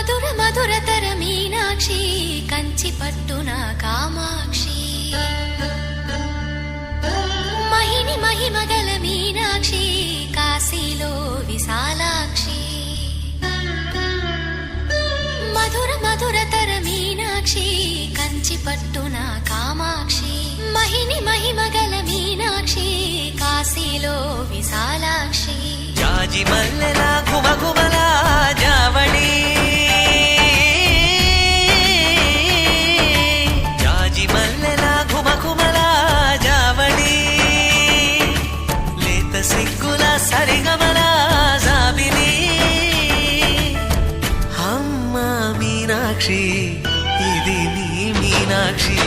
మధుర మధురతర మీనాక్షి కంచి పట్టున కామాక్షి మహిని మహిమగల మీనాక్షి కాశీలో విశాలాక్షి మధుర మధురతర మీనాక్షి కంచి పట్టున కామాక్షి మహిని మహిమగల మీనాక్షి కాశీలో విశాలాక్షి జాజి మల్లెల ఘుమఘుమల జావళి జాజి మల్లెల ఘుమఘుమల జావళి లేత సిగ్గుల సరిగమల జాబిలి అమ్మ మీనాక్షి ఇది నీ మీనాక్షి